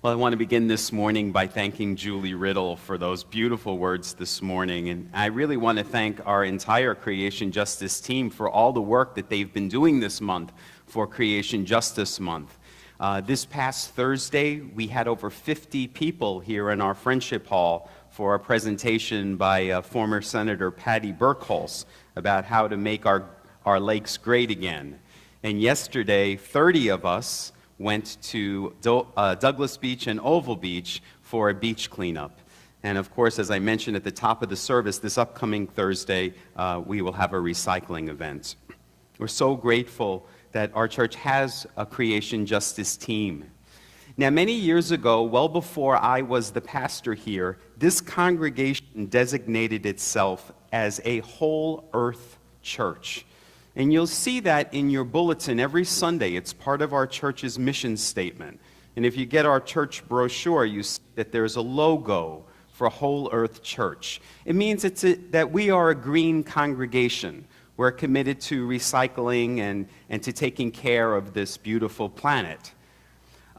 Well, I want to begin this morning by thanking Julie Riddle for those beautiful words this morning. And I really want to thank our entire Creation Justice team for all the work that they've been doing this month for Creation Justice Month. This past Thursday, we had over 50 people here in our Friendship Hall for a presentation by former Senator Patty Burkholz about how to make our lakes great again. And yesterday, 30 of us went to Douglas Beach and Oval Beach for a beach cleanup. And of course, as I mentioned at the top of the service, this upcoming Thursday, we will have a recycling event. We're so grateful that our church has a Creation Justice team. Now, many years ago, well before I was the pastor here, this congregation designated itself as a whole earth church. And you'll see that in your bulletin every Sunday. It's part of our church's mission statement. And if you get our church brochure, you see that there's a logo for Whole Earth Church. It means that we are a green congregation. We're committed to recycling and to taking care of this beautiful planet.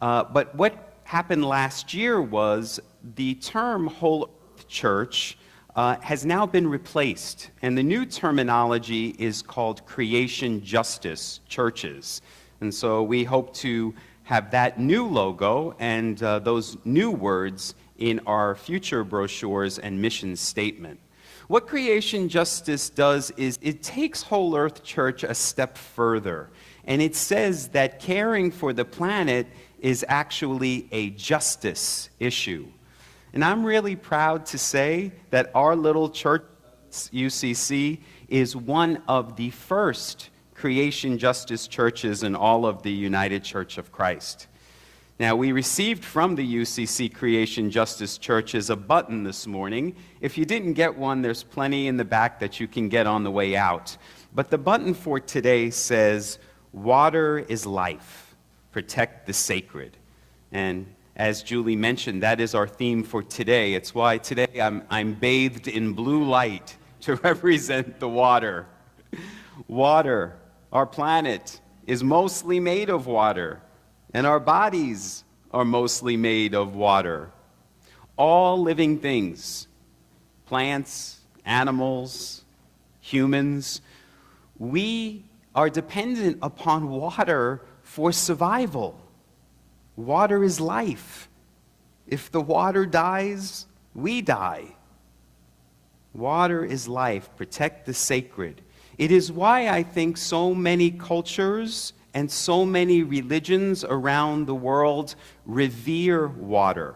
But what happened last year was the term Whole Earth Church has now been replaced, and the new terminology is called Creation Justice Churches. And so we hope to have that new logo and those new words in our future brochures and mission statement. What Creation Justice does is it takes Whole Earth Church a step further, and it says that caring for the planet is actually a justice issue. And I'm really proud to say that our little church, UCC, is one of the first Creation Justice churches in all of the United Church of Christ. Now, we received from the UCC Creation Justice churches a button this morning. If you didn't get one, there's plenty in the back that you can get on the way out. But the button for today says, "Water is life. Protect the sacred." And as Julie mentioned, that is our theme for today. It's why today I'm bathed in blue light to represent the water. Water, our planet, is mostly made of water, and our bodies are mostly made of water. All living things, plants, animals, humans, we are dependent upon water for survival. Water is life. If the water dies, we die. Water is life. Protect the sacred. It is why I think so many cultures and so many religions around the world revere water.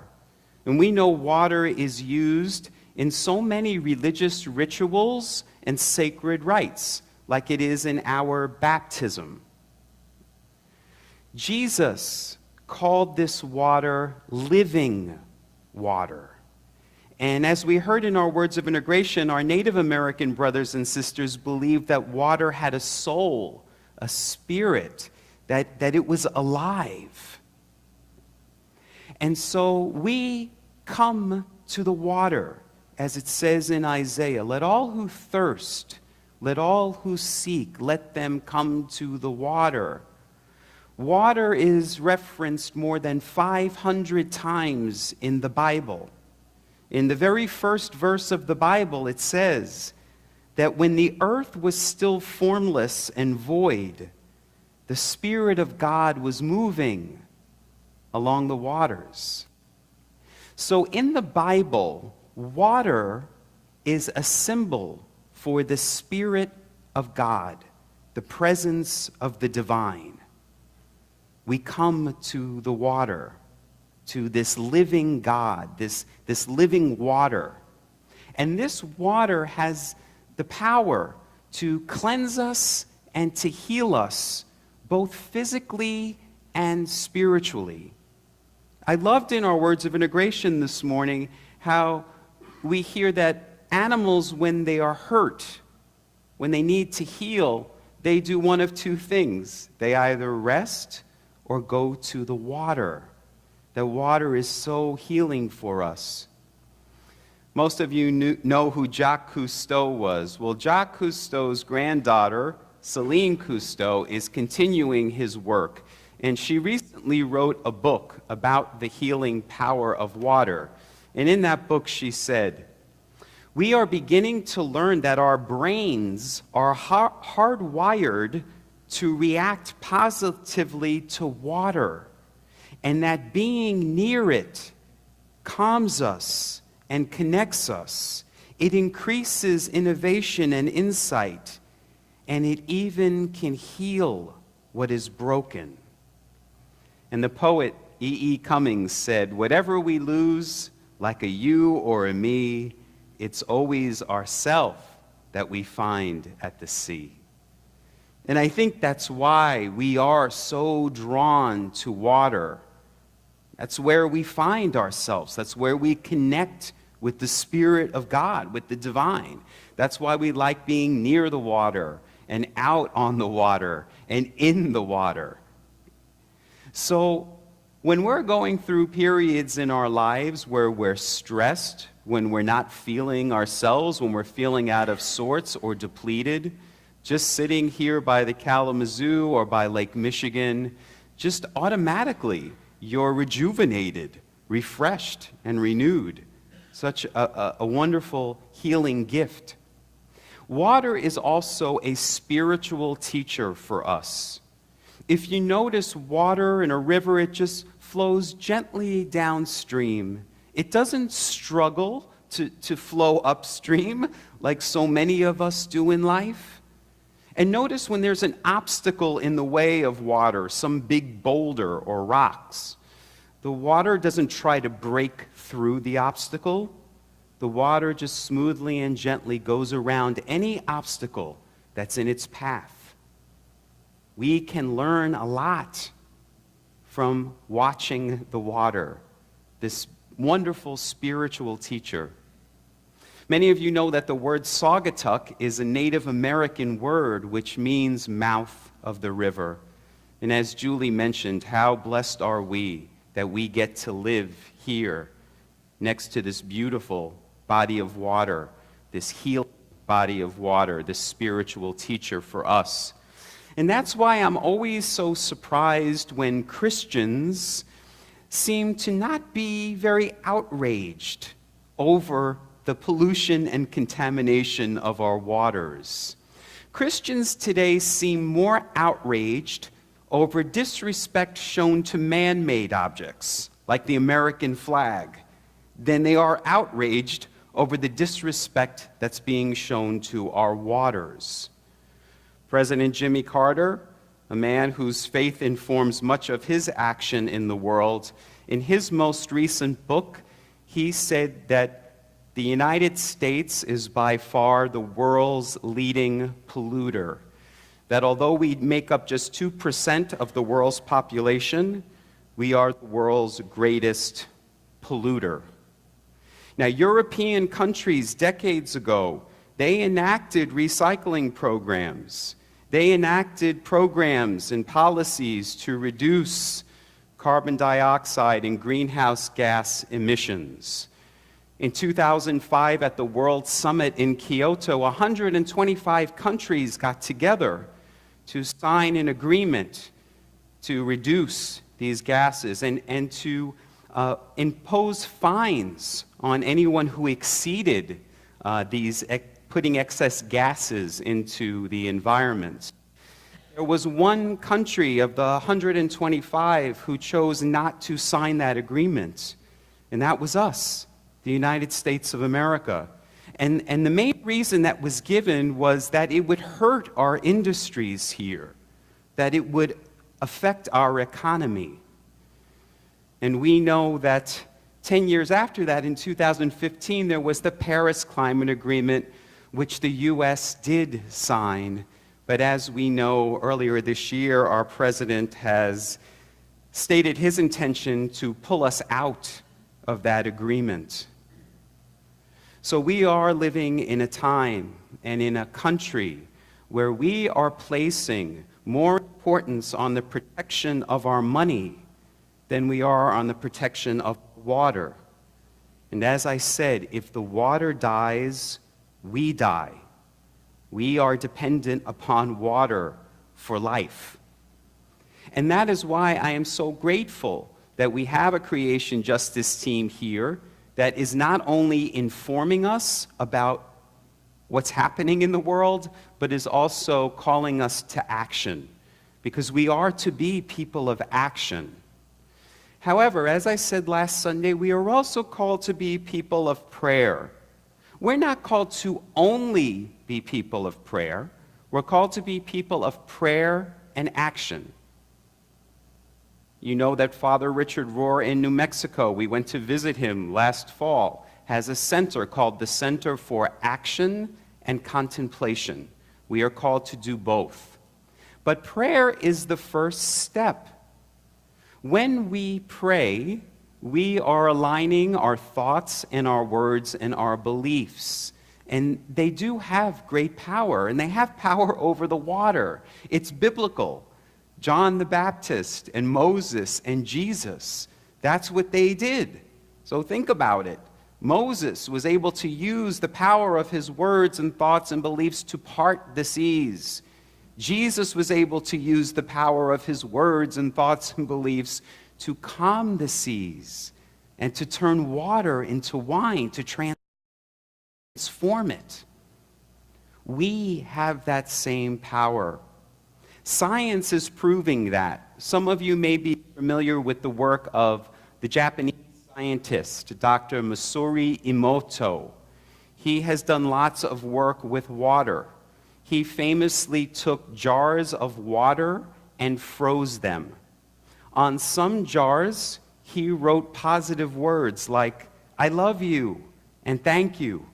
And we know water is used in so many religious rituals and sacred rites, like it is in our baptism. Jesus called this water living water. And as we heard in our words of integration, our Native American brothers and sisters believed that water had a soul, a spirit, that it was alive. And so we come to the water, as it says in Isaiah, "Let all who thirst, let all who seek, let them come to the water." Water is referenced more than 500 times in the Bible. In the very first verse of the Bible, it says that when the earth was still formless and void, the Spirit of God was moving along the waters. So in the Bible, water is a symbol for the Spirit of God, the presence of the divine. We come to the water, to this living God, this living water. And this water has the power to cleanse us and to heal us, both physically and spiritually. I loved in our words of integration this morning how we hear that animals, when they are hurt, when they need to heal, they do one of two things. They either rest or go to the water. The water is so healing for us. Most of you know who Jacques Cousteau was. Well, Jacques Cousteau's granddaughter, Celine Cousteau, is continuing his work. And she recently recently wrote a book about the healing power of water. And in that book, she said, "We are beginning to learn that our brains are hardwired to react positively to water, and that being near it calms us and connects us. It increases innovation and insight, and it even can heal what is broken." And the poet E.E. Cummings said, "Whatever we lose, like a you or a me, it's always ourself that we find at the sea." And I think that's why we are so drawn to water. That's where we find ourselves. That's where we connect with the Spirit of God, with the divine. That's why we like being near the water and out on the water and in the water. So when we're going through periods in our lives where we're stressed, when we're not feeling ourselves, when we're feeling out of sorts or depleted, just sitting here by the Kalamazoo or by Lake Michigan, just automatically you're rejuvenated, refreshed, and renewed. Such a wonderful healing gift. Water is also a spiritual teacher for us. If you notice water in a river, it just flows gently downstream. It doesn't struggle to flow upstream like so many of us do in life. And notice when there's an obstacle in the way of water, some big boulder or rocks, the water doesn't try to break through the obstacle. The water just smoothly and gently goes around any obstacle that's in its path. We can learn a lot from watching the water, this wonderful spiritual teacher. Many of you know that the word Saugatuck is a Native American word which means mouth of the river. And as Julie mentioned, how blessed are we that we get to live here next to this beautiful body of water, this healing body of water, this spiritual teacher for us. And that's why I'm always so surprised when Christians seem to not be very outraged over the pollution and contamination of our waters. Christians today seem more outraged over disrespect shown to man-made objects, like the American flag, than they are outraged over the disrespect that's being shown to our waters. President Jimmy Carter, a man whose faith informs much of his action in the world, in his most recent book, he said that the United States is by far the world's leading polluter. That although we make up just 2% of the world's population, we are the world's greatest polluter. Now, European countries decades ago, they enacted recycling programs. They enacted programs and policies to reduce carbon dioxide and greenhouse gas emissions. In 2005, at the World Summit in Kyoto, 125 countries got together to sign an agreement to reduce these gases and to impose fines on anyone who exceeded putting excess gases into the environment. There was one country of the 125 who chose not to sign that agreement, and that was us, the United States of America. And the main reason that was given was that it would hurt our industries here, that it would affect our economy. And we know that 10 years after that, in 2015, there was the Paris Climate Agreement, which the U.S. did sign. But as we know, earlier this year, our president has stated his intention to pull us out of that agreement. So we are living in a time and in a country where we are placing more importance on the protection of our money than we are on the protection of water. And as I said, if the water dies, we die. We are dependent upon water for life. And that is why I am so grateful that we have a creation justice team here that is not only informing us about what's happening in the world, but is also calling us to action, because we are to be people of action. However, as I said last Sunday, we are also called to be people of prayer. We're not called to only be people of prayer. We're called to be people of prayer and action. You know that Father Richard Rohr in New Mexico, we went to visit him last fall, has a center called the Center for Action and Contemplation. We are called to do both. But prayer is the first step. When we pray, we are aligning our thoughts and our words and our beliefs. And they do have great power, and they have power over the water. It's biblical. John the Baptist and Moses and Jesus, that's what they did. So think about it. Moses was able to use the power of his words and thoughts and beliefs to part the seas. Jesus was able to use the power of his words and thoughts and beliefs to calm the seas and to turn water into wine, to transform it. We have that same power. Science is proving that. Some of you may be familiar with the work of the Japanese scientist, Dr. Masaru Emoto. He has done lots of work with water. He famously took jars of water and froze them. On some jars, he wrote positive words like, "I love you," and "thank you."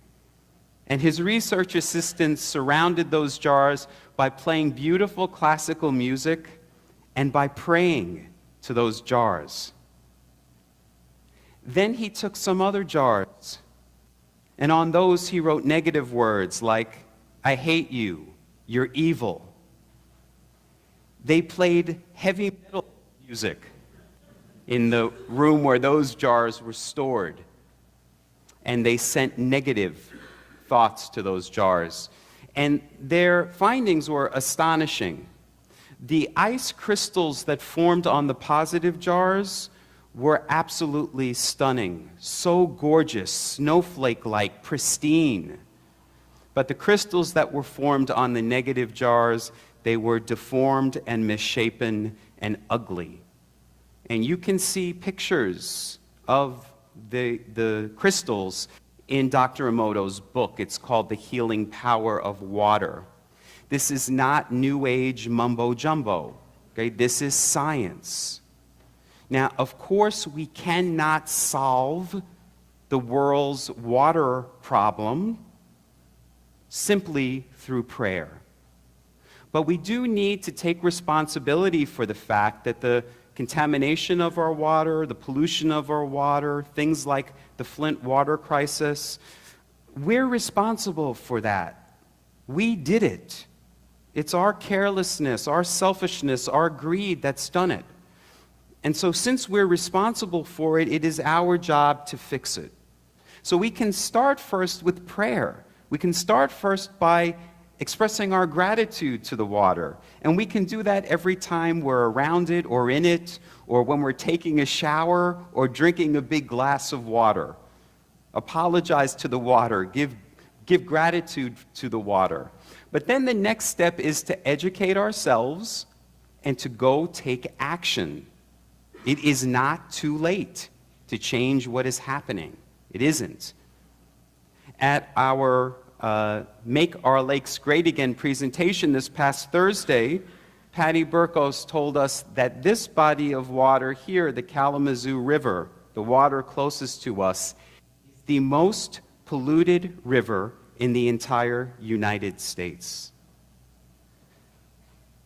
And his research assistants surrounded those jars by playing beautiful classical music and by praying to those jars. Then he took some other jars, and on those he wrote negative words like, "I hate you, you're evil." They played heavy metal music in the room where those jars were stored, and they sent negative thoughts to those jars. And their findings were astonishing. The ice crystals that formed on the positive jars were absolutely stunning, so gorgeous, snowflake-like, pristine. But the crystals that were formed on the negative jars, they were deformed and misshapen and ugly. And you can see pictures of the crystals in Dr. Emoto's book. It's called The Healing Power of Water. This is not New Age mumbo-jumbo. Okay? This is science. Now, of course, we cannot solve the world's water problem simply through prayer. But we do need to take responsibility for the fact that the contamination of our water, the pollution of our water, things like the Flint water crisis, we're responsible for that. We did it. It's our carelessness, our selfishness, our greed that's done it. And so since we're responsible for it, it is our job to fix it. So we can start first with prayer. We can start first by expressing our gratitude to the water. And we can do that every time we're around it or in it, or when we're taking a shower or drinking a big glass of water. Apologize to the water. Give gratitude to the water. But then the next step is to educate ourselves and to go take action. It is not too late to change what is happening. It isn't. At our Make Our Lakes Great Again presentation this past Thursday, Patty Burkos told us that this body of water here, the Kalamazoo River, the water closest to us, is the most polluted river in the entire United States.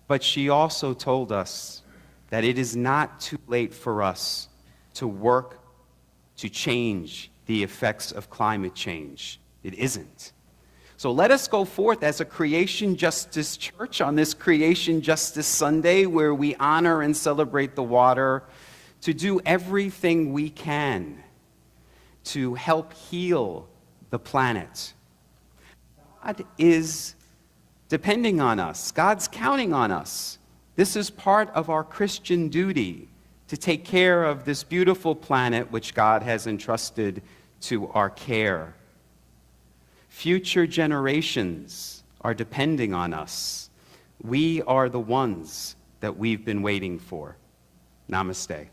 But she also told us that it is not too late for us to work to change the effects of climate change. It isn't. So let us go forth as a Creation Justice Church on this Creation Justice Sunday, where we honor and celebrate the water, to do everything we can to help heal the planet. God is depending on us. God's counting on us. This is part of our Christian duty to take care of this beautiful planet which God has entrusted to our care. Future generations are depending on us. We are the ones that we've been waiting for. Namaste.